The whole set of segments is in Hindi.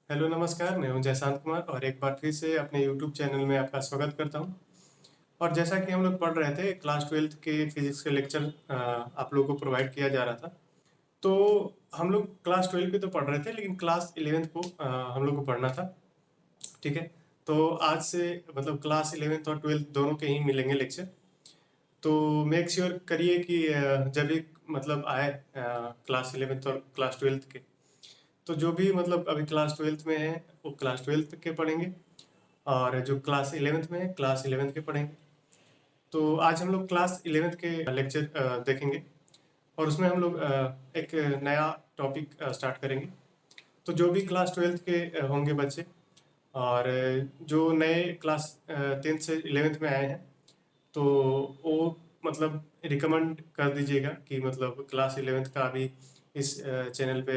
हेलो नमस्कार, मैं हूं जयशांत कुमार और एक बार फिर से अपने यूट्यूब चैनल में आपका स्वागत करता हूं। और जैसा कि हम लोग पढ़ रहे थे क्लास 12th के फिजिक्स के लेक्चर आप लोगों को प्रोवाइड किया जा रहा था। तो हम लोग क्लास 12 के तो पढ़ रहे थे लेकिन क्लास 11th को हम लोग को पढ़ना था। ठीक है, तो आज से मतलब क्लास 11th और 12th दोनों के ही मिलेंगे लेक्चर। तो मेक श्योर करिए कि जब भी मतलब आए क्लास 11th और क्लास 12th के, तो जो भी मतलब अभी क्लास 12th में है वो क्लास 12th के पढ़ेंगे और जो क्लास 11th में है क्लास 11th के पढ़ेंगे। तो आज हम लोग क्लास 11th के लेक्चर देखेंगे और उसमें हम लोग एक नया टॉपिक स्टार्ट करेंगे। तो जो भी क्लास 12th के होंगे बच्चे और जो नए क्लास 10th से 11th में आए हैं, तो वो मतलब रिकमेंड कर दीजिएगा कि मतलब क्लास 11th का अभी इस चैनल पे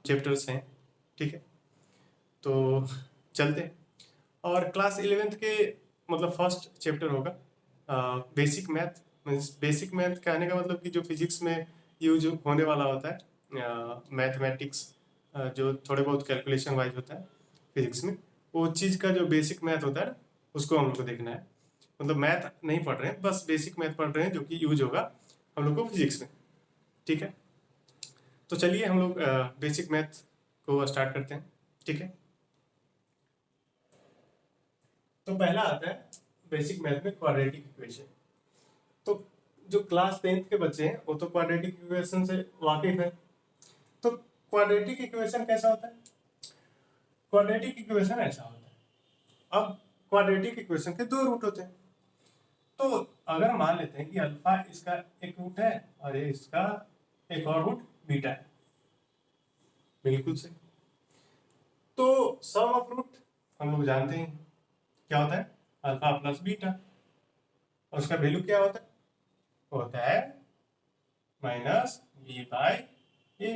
चैप्टर्स हैं। ठीक है, तो चलते हैं। और क्लास 11th के मतलब फर्स्ट चैप्टर होगा basic math. Means basic math कहने का मतलब कि जो फिजिक्स में यूज होने वाला होता है मैथमेटिक्स, जो थोड़े बहुत कैलकुलेशन वाइज होता है फिजिक्स में, वो चीज़ का जो बेसिक मैथ होता है उसको हम लोग को देखना है। मतलब मैथ नहीं पढ़ रहे हैं, बस बेसिक मैथ पढ़ रहे हैं जो कि यूज होगा हम लोग को फिजिक्स में। ठीक है, तो चलिए हम लोग बेसिक मैथ को स्टार्ट करते हैं। ठीक है, तो पहला आता है बेसिक मैथ में क्वाड्रेटिक इक्वेशन। तो जो क्लास 10th के बच्चे हैं वो तो क्वाड्रेटिक इक्वेशन से वाकिफ है। तो क्वाड्रेटिक इक्वेशन कैसा होता है? क्वाड्रेटिक इक्वेशन ऐसा होता है। अब क्वाड्रेटिक इक्वेशन के दो रूट होते हैं। तो अगर मान लेते हैं कि अल्फा इसका एक रूट है और ये इसका एक और रूट बीटा है। बिल्कुल सही। तो सम ऑफ रूट हम लोग जानते हैं क्या होता है, अल्फा प्लस बीटा। और उसका वैल्यू क्या होता है? होता है माइनस बी बाई ए।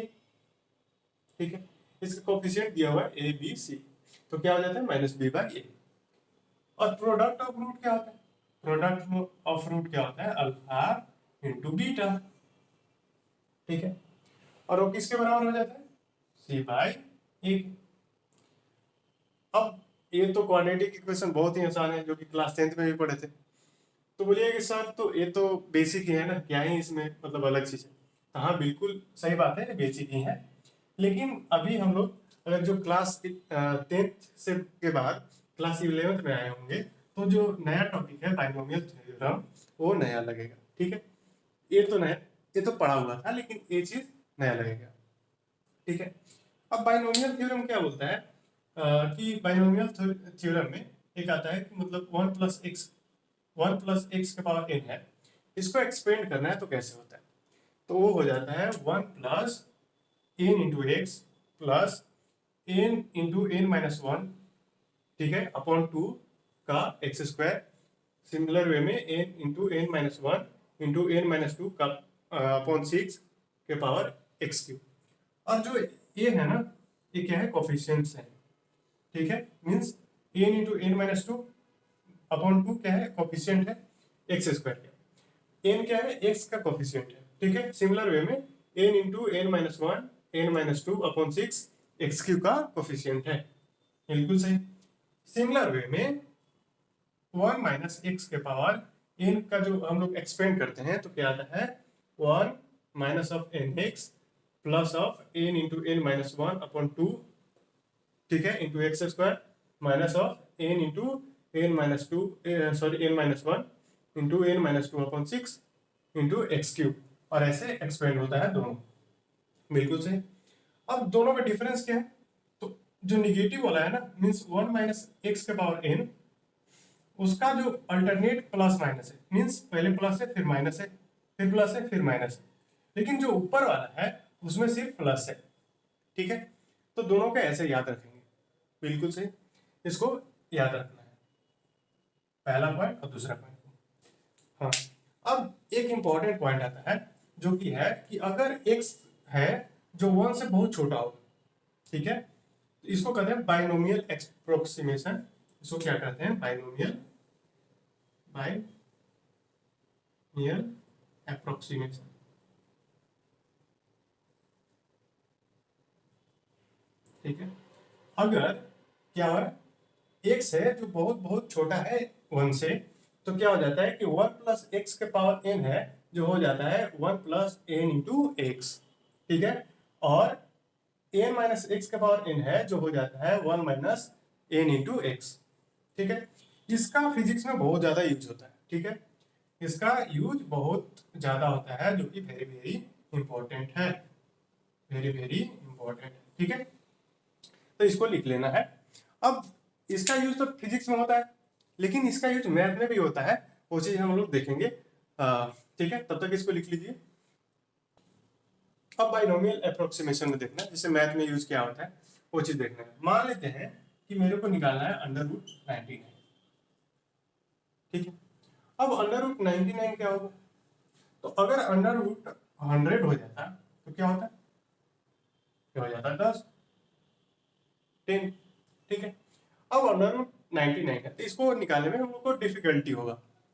ठीक है, इसका कोफिशिएंट दिया हुआ है ए बी सी, तो क्या हो जाता है माइनस बी बाई ए। और प्रोडक्ट ऑफ रूट क्या होता है? प्रोडक्ट ऑफ रूट क्या होता है? Alpha into beta. ठीक है, और वो किसके बराबर हो जाता है? सी बाई ए। अब ये तो क्वाड्रेटिक इक्वेशन बहुत ही आसान है, जो कि क्लास 10th में भी पढ़े थे। तो बोलिए कि सर तो ये तो बेसिक ही है ना, क्या ही इसमें मतलब अलग चीज है? तो हाँ, बिल्कुल सही बात है, बेसिक ही है। लेकिन अभी हम लोग अगर जो क्लास 10th से के बाद क्लास 11th में आए होंगे, तो जो नया टॉपिक है बाइनोमियल थ्योरम, वो नया लगेगा। ठीक है, ये तो नया, ये तो पढ़ा हुआ था लेकिन ये चीज नया लगेगा। ठीक है, अब बाइनोमियल थ्योरम क्या बोलता है कि बाइनोमियल थ्योरम में एक आता है कि मतलब वन प्लस एक्स के पावर एन है, इसको एक्सपेंड करना है तो कैसे होता है? तो वो हो जाता है one plus n into x plus n into n minus one, ठीक है, अपॉन टू का एक्स स्क्वायर। सिमिलर वे में n into n minus one into n minus two का अपॉन सिक्स के पावर एक्स क्यूब। और जो ये है ना, ये क्या है? कोफिशिएंट्स है। ठीक है, means n into n minus two upon two क्या है? कोफिशिएंट है एक्स स्क्वायर का। एन क्या है? एक्स का कोफिशिएंट है। ठीक है, सिमिलर वे में n into n minus one n minus two upon six x cube का कोफिशिएंट है। बिल्कुल सही। सिमिलर वे में वन माइनस एक्स के पावर एन का जो हम लोग एक्सपेंड करते हैं तो क्या आता है? One minus of n x plus of n into n minus one upon two, ठीक है, into x square minus of n into n minus two, sorry n minus one into n minus two upon six into x cube. और ऐसे एक्सपेंड होता है दोनों। बिल्कुल सही। अब दोनों का डिफरेंस क्या है? तो जो निगेटिव वाला है ना, मीन्स वन माइनस एक्स के पावर एन, उसका जो अल्टरनेट प्लस माइनस है, मीन्स पहले प्लस है फिर माइनस है फिर प्लस है फिर माइनस है, लेकिन जो ऊपर वाला है उसमें सिर्फ प्लस है। ठीक है, तो दोनों का ऐसे याद रखेंगे। बिल्कुल सही, इसको याद रखना है, पहला पॉइंट और दूसरा पॉइंट। हाँ, अब एक इंपॉर्टेंट पॉइंट आता है जो कि है कि अगर x है जो वन से बहुत छोटा हो, ठीक है, तो इसको कहते हैं बाइनोमियल एप्रोक्सीमेशन। इसको क्या कहते हैं? Binomial binomial approximation. ठीक है, अगर क्या हो रहा है, x है जो बहुत बहुत छोटा है 1 से, तो क्या हो जाता है कि 1 प्लस एक्स के पावर n है जो हो जाता है 1 प्लस एन इंटू एक्स, ठीक है। और n माइनस एक्स का पावर n है जो हो जाता है 1 माइनस एन इंटू एक्स, ठीक है। इसका फिजिक्स में बहुत ज्यादा यूज होता है, ठीक है। इसका यूज बहुत ज्यादा होता है जो कि वेरी वेरी इंपॉर्टेंट है, वेरी वेरी इंपॉर्टेंट, ठीक है। तो इसको लिख लेना है। अब इसका यूज तो फिजिक्स में होता है, लेकिन इसका यूज मैथ में भी होता है, वो चीज हम लोग देखेंगे, ठीक है। तब तक इसको लिख लीजिए। अब बाइनोमियल अप्रोक्सीमेशन में देखना है, जैसे मैथ में यूज क्या होता है वो चीज देखना है। मान लेते हैं कि मेरे को निकालना है अंडर रूट 99, ठीक है। अब अंडर रूट 99 क्या होगा, तो अगर अंडर रूट 100 हो जाता तो क्या होता, क्या हो जाता 10 10, ठीक है। अब अंडर रूट 99 है तो इसको निकालने में हम लोग को डिफिकल्टी होगा,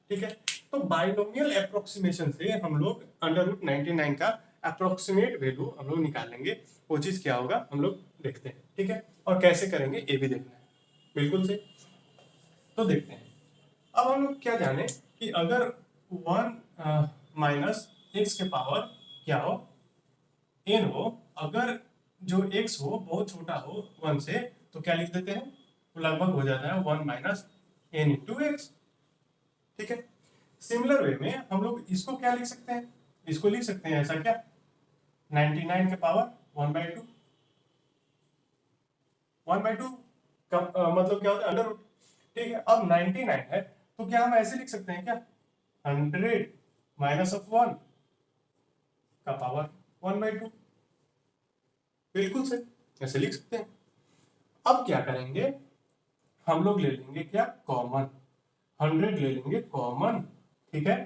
ठीक है। तो बाइनोमियल अप्रोक्सीमेशन से हम लोग अंडर रूट 99 का अप्रोक्सीमेट वैल्यू हम लोग निकालेंगे, वो चीज क्या होगा हम लोग देखते हैं, ठीक है। और कैसे करेंगे ये भी देखना है, बिल्कुल से। तो देखते हैं। अब हम लोग क्या जाने कि अगर 1 माइनस एक्स के पावर क्या हो n हो, अगर जो x हो बहुत छोटा हो 1 से, तो क्या लिख देते हैं, तो लगभग हो जाता है 1 माइनस एन इंटू एक्स, ठीक है। सिमिलर वे में हम लोग इसको क्या लिख सकते हैं, इसको लिख सकते हैं ऐसा क्या, 99 के पावर 1/2, 1/2 का मतलब क्या होता है अंडर रूट, ठीक है। अब 99 है तो क्या हम ऐसे लिख सकते हैं क्या, 100 माइनस ऑफ 1 का पावर 1/2, बिल्कुल से ऐसे लिख सकते हैं। अब क्या करेंगे, हम लोग ले लेंगे क्या कॉमन, 100 ले लेंगे कॉमन, ठीक है।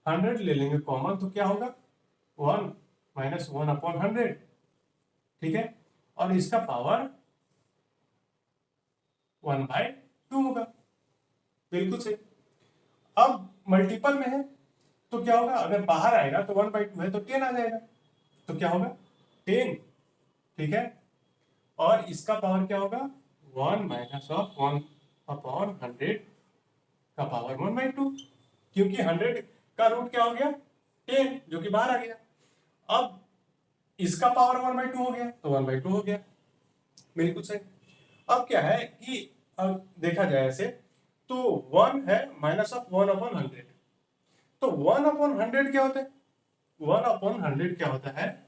100 ले लेंगे कॉमन तो क्या होगा 1 माइनस 1/100, ठीक है। और इसका पावर 1/2 होगा, बिल्कुल से। अब मल्टीपल में है तो क्या होगा, अगर बाहर आएगा तो 1/2 है तो 10 आ जाएगा, तो क्या होगा 10, ठीक है। और इसका पावर क्या होगा 1 माइनस ऑफ 1/100 का पावर 1/2, क्योंकि 100 का रूट क्या हो गया 10 जो कि बाहर आ गया। अब इसका पावर 1/2 हो गया तो 1/2 हो गया, बिल्कुल सही। अब क्या है कि अब देखा जाए ऐसे तो 1 है माइनस ऑफ 1/100, तो 1/100 क्या होता है, 1/100 क्या होता है,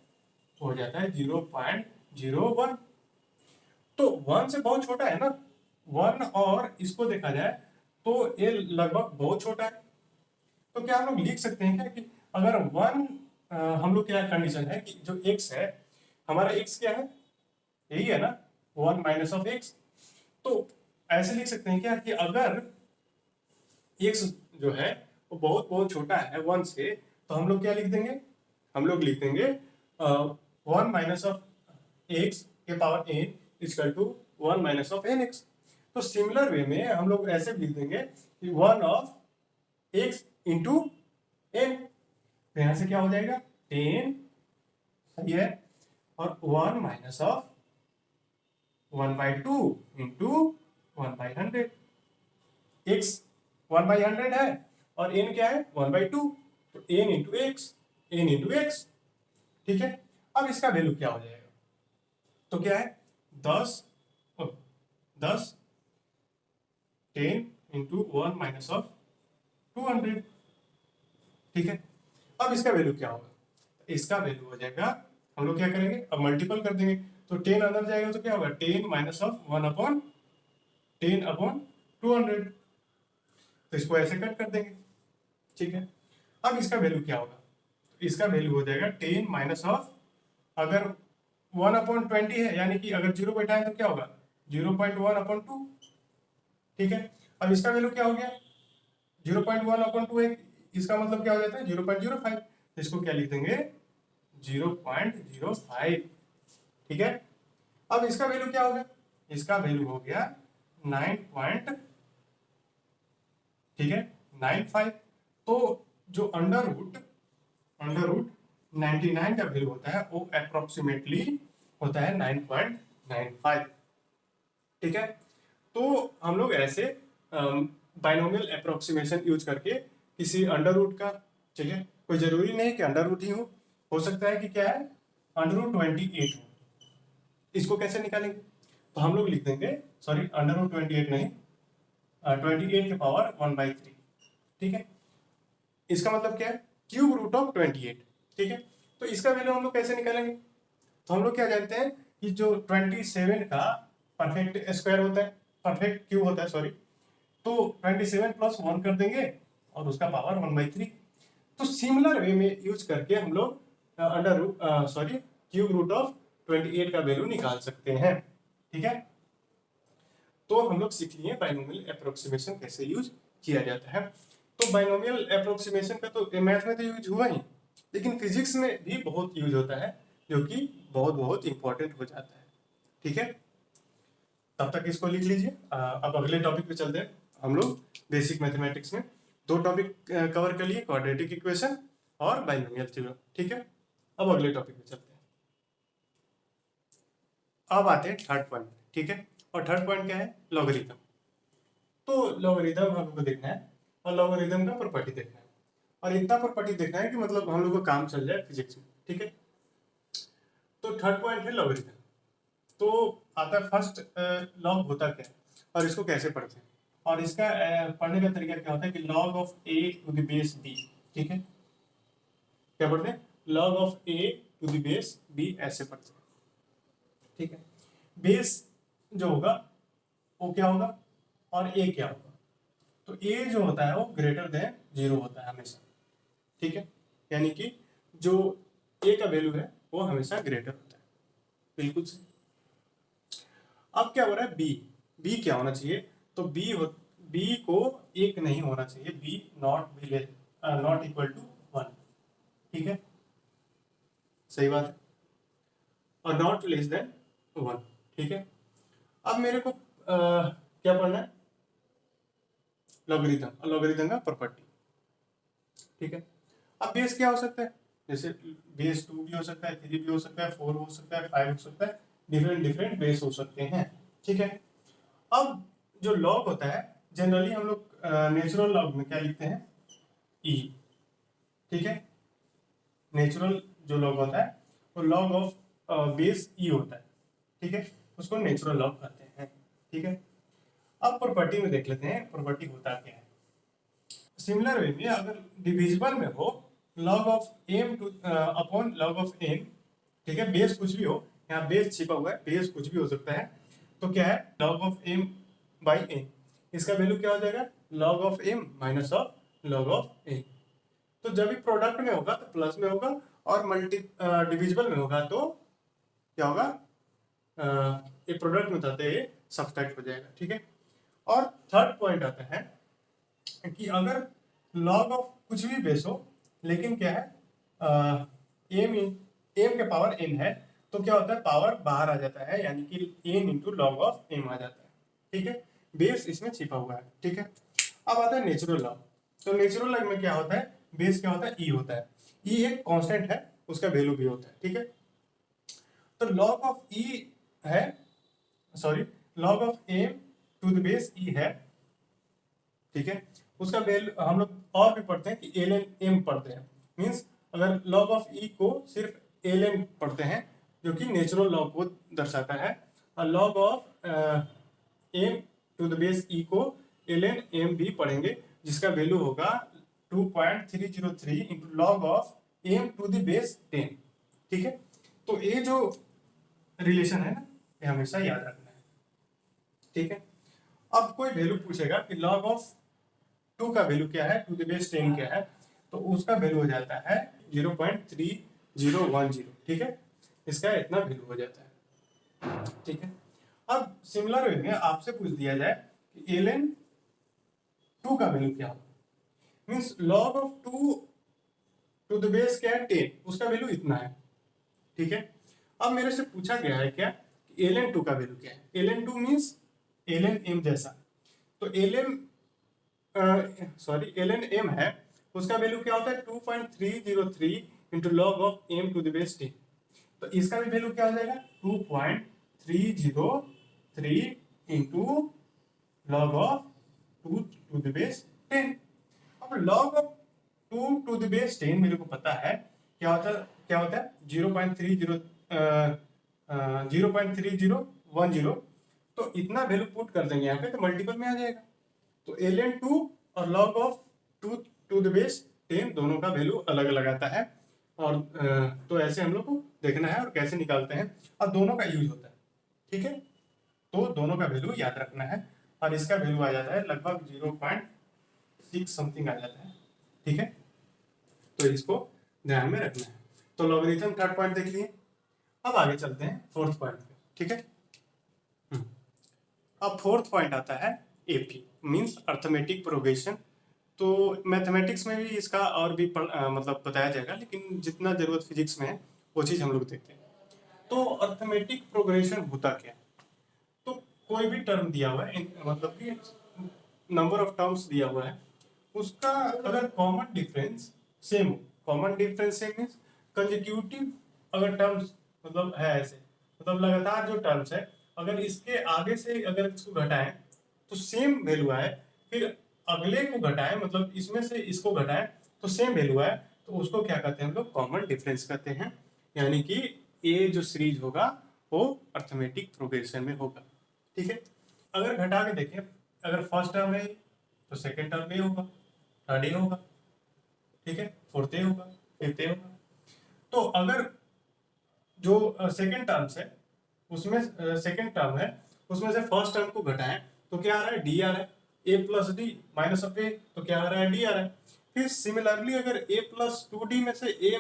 हो जाता है 0.01, तो 1 से बहुत छोटा है ना 1, और इसको देखा जाए तो ये लगभग बहुत छोटा है। तो क्या हम लोग लिख सकते हैं क्या कि अगर 1, हम लोग क्या कंडीशन है कि जो x है, हमारा x क्या है, यही है ना 1 माइनस ऑफ x, तो ऐसे लिख सकते हैं क्या कि अगर x जो है वो बहुत बहुत छोटा है 1 से, तो हम लोग क्या लिख देंगे, हम लोग लिख देंगे 1 माइनस ऑफ x के power n equal to 1 minus of n x. तो सिमिलर वे में हम लोग ऐसे लिख देंगे कि 1 ऑफ x इंटू एन, तो यहां से क्या हो जाएगा 10, सही है। और 1 माइनस ऑफ 1/2 इंटू 1/100, x 1/100 है और n क्या है 1/2, तो n into x, n into x, ठीक है। अब इसका वैल्यू क्या हो जाएगा, तो क्या है 10 10 10 इंटू 1 माइनस ऑफ 200, ठीक है। अब इसका वैल्यू क्या होगा, इसका वैल्यू हो जाएगा, हम लोग क्या करेंगे अब मल्टीपल कर देंगे, तो 10 अंदर जाएगा तो क्या होगा 10 माइनस ऑफ 1/10/200, तो इसको ऐसे कट कर देंगे, ठीक है। अब इसका वैल्यू क्या होगा, इसका वैल्यू हो जाएगा 10 माइनस ऑफ, अगर 1/20 है यानी कि अगर 0 बैठाएं तो क्या होगा 0.1/2, ठीक है। अब इसका वैल्यू क्या हो गया 0.1/2 है, इसका मतलब क्या हो जाता है 0.05, तो इसको क्या लिख देंगे 0.05, ठीक है। अब इसका वैल्यू क्या हो गया, इसका वैल्यू हो गया 9 ठीक है 95, तो जो अंडर रूट 99 का वैल्यू होता है वो अप्रोक्सीमेटली होता है 9.95, ठीक है। तो हम लोग ऐसे बाइनोमियल अप्रोक्सीमेशन यूज करके किसी अंडर रूट का, ठीक है, कोई जरूरी नहीं कि अंडर रूट ही हो सकता है कि क्या है, अंडर रूट 28 हो। इसको कैसे निकालेंगे, तो हम लोग लिख देंगे, सॉरी अंडर रूट 28 नहीं, 28 के पावर 1/3, ठीक है। इसका मतलब क्या है, क्यूब रूट ऑफ 28, ठीक है। तो इसका वैल्यू हम लोग कैसे निकालेंगे, तो हम लोग क्या जानते हैं कि जो 27 का परफेक्ट स्क्वायर होता है, परफेक्ट क्यूब होता है, सॉरी, तो 27 प्लस 1 कर देंगे और उसका पावर 1/3। तो सिमिलर वे में यूज करके हम लोग under root, sorry, cube root of 28 का वैल्यू निकाल सकते हैं, ठीक है। तो हम लोग सीख लिए बाइनोमियल अप्रोक्सीमेशन कैसे यूज किया जाता है। तो बाइनोमियल अप्रोक्सीमेशन का तो मैथ में तो यूज हुआ ही, लेकिन फिजिक्स में भी बहुत यूज होता है, जो कि बहुत बहुत इंपॉर्टेंट हो जाता है, ठीक है। तब तक इसको लिख लीजिए। अब अगले टॉपिक पे चलते हैं। हम लोग बेसिक मैथमेटिक्स में दो टॉपिक कवर कर लिए, क्वाड्रेटिक इक्वेशन और बाइनोमियल थ्योरम, ठीक है। अब अगले टॉपिक पे चलते हैं। अब आते हैं थर्ड पॉइंट, ठीक है। और थर्ड पॉइंट क्या है, लॉगरिथम। तो लॉगरिथम हम लोग को देखना है और लॉगरिथम का प्रॉपर्टी देखना है, और इतना प्रॉपर्टी देखना है कि मतलब हम लोग को काम चल जाए फिजिक्स में, ठीक है। तो थर्ड पॉइंट है लॉगरिथम। तो आता है फर्स्ट, लॉग होता क्या है और इसको कैसे पढ़ते हैं, और इसका पढ़ने का तरीका क्या होता है कि log of a to the base b, ठीक है। क्या पढ़ते हैं, log of a to the base b, ऐसे पढ़ते हैं, ठीक है। बेस जो होगा वो क्या होगा और ए क्या होगा, तो ए जो होता है वो ग्रेटर देन 0 होता है हमेशा, ठीक है। यानी कि जो ए का वैल्यू है वो हमेशा ग्रेटर होता है, बिल्कुल सही। अब क्या हो रहा है, बी, बी क्या होना चाहिए, तो बी को एक नहीं होना चाहिए, बी नॉट इक्वल टू 1, ठीक है, सही बात है, और नॉट लेस देन 1, ठीक है। अब मेरे को क्या पढ़ना है, लॉगरिथम, और लॉगरिथम का प्रॉपर्टी, ठीक है। अब बेस क्या हो सकता है, जैसे बेस 2 भी हो सकता है, 3 भी हो सकता है, 4 हो सकता है, 5 हो सकता है, डिफरेंट डिफरेंट बेस हो सकते हैं, ठीक है। अब जो लॉग होता है, जनरली हम लोग नेचुरल लॉग में क्या लिखते हैं, ई, ठीक है। नेचुरल जो लॉग होता है वो लॉग ऑफ बेस ई होता है, ठीक है, उसको नेचुरल लॉग कहते हैं, ठीक है। अब प्रॉपर्टी में देख लेते हैं प्रॉपर्टी होता क्या है। सिमिलर वे में अगर डिविजिबल में हो, log of m two upon log of m, ठीक है, बेस कुछ भी हो, यहाँ बेस छिपा हुआ है, बेस कुछ भी हो सकता है, तो क्या है, log of m by m, इसका वैल्यू क्या हो जाएगा, log of m minus of log of m. तो जब भी प्रोडक्ट में होगा तो प्लस में होगा, और मल्टी डिविजिबल में होगा तो क्या होगा, ये प्रोडक्ट में था तो ये सब्सट्रैक्ट हो जाएगा, ठीक है। और थर्ड पॉइंट आता है कि अगर लॉग ऑफ कुछ भी बेस हो, लेकिन क्या है, एम के पावर एन है, तो क्या होता है, पावर बाहर आ जाता है, यानी कि n into log of m आ जाता है, ठीक है। बेस इसमें छिपा हुआ है, ठीक है। अब आता है नेचुरल लॉग। तो नेचुरल लॉग में क्या होता है, बेस क्या होता है, ई होता है, ई एक कांस्टेंट है, उसका वैल्यू भी होता है, ठीक है। तो log ऑफ ई है, sorry, log of m to the base e है, ठीक है। उसका वैल्यू हम लोग और भी पढ़ते हैं कि एल एन एम पढ़ते हैं, मींस अगर log ऑफ ई को सिर्फ एल एन पढ़ते हैं, जो कि नेचुरल लॉग को दर्शाता है, और log of m to the base e को एल एन एम भी पढ़ेंगे, जिसका वैल्यू होगा 2.303 into log of m to the base 10, ठीक है। तो ये जो रिलेशन है ना, ये हमेशा याद रखना है, ठीक है। अब कोई वैल्यू पूछेगा कि log ऑफ 2 का वैल्यू क्या है, टू द बेस 10 क्या है, तो उसका वैल्यू हो जाता है 0.3010, ठीक है। इसका इतना वैल्यू हो जाता है, ठीक है। अब सिमिलर वे में आपसे पूछ दिया जाए कि ln 2 का वैल्यू क्या होगा, means log of 2 to the base क्या है 10, उसका वैल्यू इतना है, ठीक है। अब मेरे से पूछा गया है क्या कि ln 2 का वैल्यू क्या है, ln 2 मींस ln m जैसा, तो ln सॉरी ln m है, उसका वैल्यू क्या होता है 2.303 into log of m to the base 10, तो इसका भी वैल्यू क्या हो जाएगा 2.303 into log of 2 to the base 10। अब log of 2 to the base 10 मेरे को पता है क्या होता है 0.3010। तो इतना वैल्यू पुट कर देंगे यहाँ पे तो मल्टीपल में आ जाएगा। तो ln 2 और log of 2 to the base 10 दोनों का वैल्यू अलग अलग आता है। और तो ऐसे हम लोग को देखना है और कैसे निकालते हैं और दोनों का यूज होता है। ठीक है, तो दोनों का वैल्यू याद रखना है और इसका वैल्यू आ जाता है लगभग 0.6 समथिंग आ जाता है। ठीक है, तो इसको ध्यान में रखना है। तो लॉगरिथम थर्ड पॉइंट देख लिए। अब आगे चलते हैं फोर्थ पॉइंट पे। ठीक है, अब फोर्थ पॉइंट आता है एपी मींस अर्थमेटिक प्रोग्रेशन। तो मैथमेटिक्स में भी इसका और भी मतलब बताया जाएगा, लेकिन जितना जरूरत फिजिक्स में है वो चीज़ हम लोग देखते हैं। तो अर्थमेटिक प्रोग्रेशन होता क्या है? तो कोई भी टर्म दिया हुआ है, मतलब कि नंबर ऑफ टर्म्स दिया हुआ है, उसका अगर कॉमन डिफरेंस सेम हो, common difference same means consecutive अगर टर्म्स मतलब है ऐसे, मतलब लगातार जो टर्म्स है अगर इसके आगे से अगर इसको घटाएं तो सेम वैल्यू आए, फिर अगले को घटाएं मतलब इसमें से इसको घटाएं तो सेम वैल्यू आए, तो उसको क्या कहते हैं हम लोग? कॉमन डिफरेंस कहते हैं। यानी कि ये जो सीरीज होगा वो अर्थमेटिक प्रोग्रेशन में होगा। ठीक है, अगर घटा के देखें, अगर फर्स्ट टर्म है तो सेकेंड टर्म ए होगा, थर्ड ए होगा, ठीक है, फोर्थ ए होगा, फिफ्थ ए होगा। तो अगर जो सेकेंड टर्म्स है उसमें सेकेंड टर्म है उसमें से फर्स्ट टर्म को घटाएं तो क्या आ रहा है? डी आ रहा है। A plus D minus of ए तो क्या आ रहा है? डी आ रहा है। फिर सिमिलरली अगर ए प्लस 2d में से ए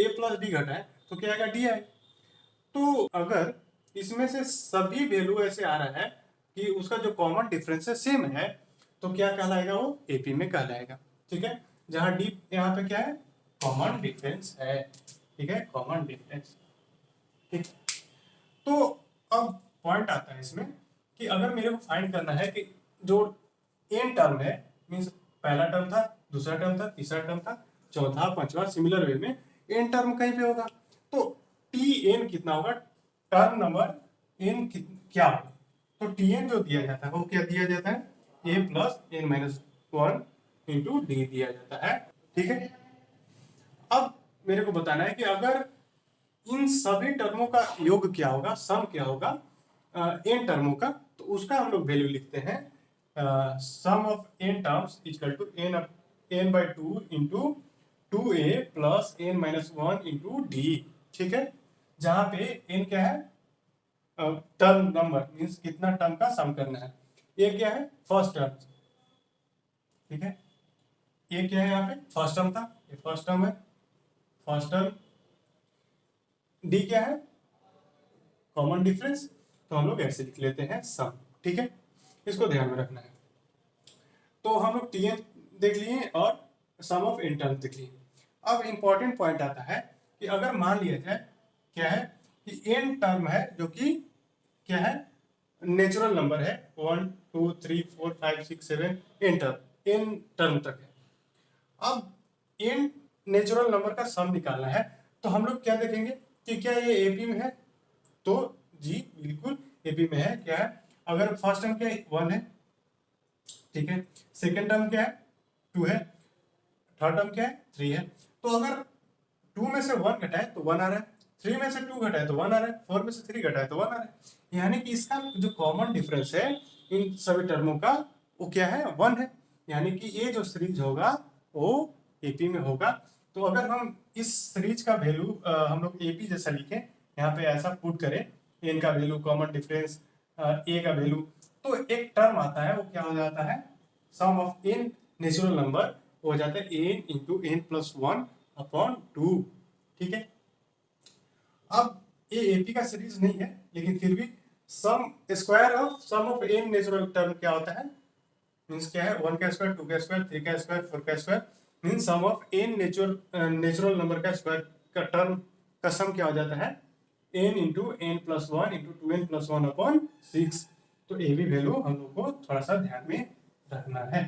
प्लस डी घटाएं तो क्या आएगा? डी आएगा। तो अगर इसमें से सभी वैल्यू ऐसे आ रहा है कि उसका जो कॉमन डिफरेंस है सेम है, तो क्या कहलाएगा? वो एपी में कहलाएगा। ठीक है, जहां डी यहाँ पे क्या है? कॉमन डिफरेंस है। ठीक है, कॉमन डिफरेंस। ठीक, तो अब पॉइंट आता है इसमें कि अगर मेरे को फाइंड करना है कि जो एन टर्म है मीन्स पहला टर्म था, दूसरा टर्म था, तीसरा टर्म था, चौथा, पांचवा, सिमिलर वे में एन टर्म कहीं पे होगा, तो टी एन कितना होगा? टर्म नंबर एन क्या होगा? तो टी एन जो दिया जाता है वो क्या दिया जाता है? A plus n minus 1 into d दिया जाता है। ठीक है, अब मेरे को बताना है कि अगर इन सभी टर्मों का योग क्या होगा, सम क्या होगा एन टर्मों का, तो उसका हम लोग वैल्यू लिखते हैं sum of n terms equal to n by 2 into 2a plus n minus 1 into d. ठीक है, जहां पे एन क्या है? टर्म नंबर मीन्स कितना टर्म का सम करना है। ये क्या है? First term. ठीक है, ये क्या है? यहाँ पे फर्स्ट टर्म था, ये फर्स्ट टर्म है, फर्स्ट टर्म। डी क्या है? कॉमन डिफरेंस, तो हम लोग ऐसे लिख लेते हैं सम। ठीक है, इसको ध्यान में रखना है। तो हम लोग टीएन देख लिए और सम ऑफ एन टर्म देख लिए। अब इंपॉर्टेंट पॉइंट आता है कि अगर मान लिया जाए क्या है कि एन टर्म है जो कि क्या है? नेचुरल नंबर है, 1 2 3 4 5 6 7 एन टर्म तक है। अब एन नेचुरल नंबर का सम निकालना है, तो हम लोग क्या देखेंगे कि क्या ये एपी में है? तो जी बिल्कुल एपी में है। क्या है? अगर फर्स्ट टर्म क्या है? 1 है, ठीक है, सेकेंड टर्म क्या है? 2 है, थर्ड टर्म क्या है? 3 है। तो अगर 2 में से 1 घटाए तो 1 आ रहा है, 3 में से 2 घटाए तो 1 आ रहा है, 4 में से 3 घटाए तो 1 आ रहा है। यानी कि इसका जो कॉमन डिफरेंस है इन सभी टर्मों का वो क्या है? 1 है। यानी कि ये जो सीरीज होगा वो एपी में होगा। तो अगर हम इस सीरीज का वैल्यू हम लोग एपी जैसा लिखें, यहाँ पे ऐसा पुट करें, एन का वैल्यू, कॉमन डिफरेंस, ए का वैल्यू, तो एक टर्म आता है वो क्या हो जाता है? Sum of n natural number हो जाता है n into n plus 1 upon 2। ठीक है, अब ये एपी का सीरीज नहीं है, लेकिन फिर भी sum square of sum of n natural term क्या होता है? मीन्स क्या है? 1 का स्क्वायर, 2 का स्क्वायर, 3 का स्क्वायर, 4 का square, means sum of n natural number का स्क्वायर का टर्म का सम क्या हो जाता है? N into n plus 1 into 2n plus 1 upon 6। तो ये भी वैल्यू हम लोग को थोड़ा सा ध्यान में रखना है।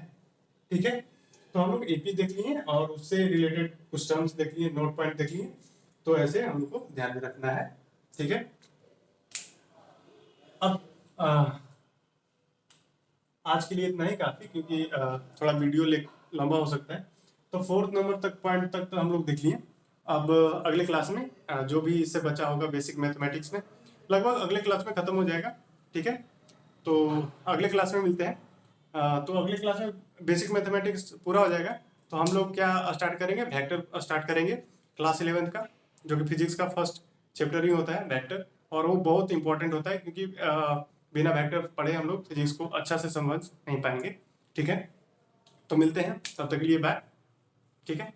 ठीक है, तो हम लोग एपी देख लिए और उससे रिलेटेड कुछ टर्म्स देख लिए, नोट पॉइंट देख लिए, तो ऐसे हम लोग को ध्यान में रखना है। ठीक है, अब आज के लिए इतना ही काफ़ी, क्योंकि थोड़ा वीडियो लंबा हो सकता है। तो 4th नंबर तक पॉइंट तक तो हम लोग देख लिए। अब अगले क्लास में जो भी इससे बचा होगा बेसिक मैथमेटिक्स में, लगभग अगले क्लास में ख़त्म हो जाएगा। ठीक है, तो अगले क्लास में मिलते हैं। तो अगले क्लास में बेसिक मैथमेटिक्स पूरा हो जाएगा, तो हम लोग क्या स्टार्ट करेंगे, वेक्टर स्टार्ट करेंगे क्लास 11th का, जो कि फिजिक्स का फर्स्ट चैप्टर ही होता है वेक्टर, और वो बहुत इंपॉर्टेंट होता है, क्योंकि बिना वेक्टर पढ़े हम लोग फिजिक्स को अच्छा से समझ नहीं पाएंगे। ठीक है, तो मिलते हैं, तब तक के लिए बाय। ठीक है।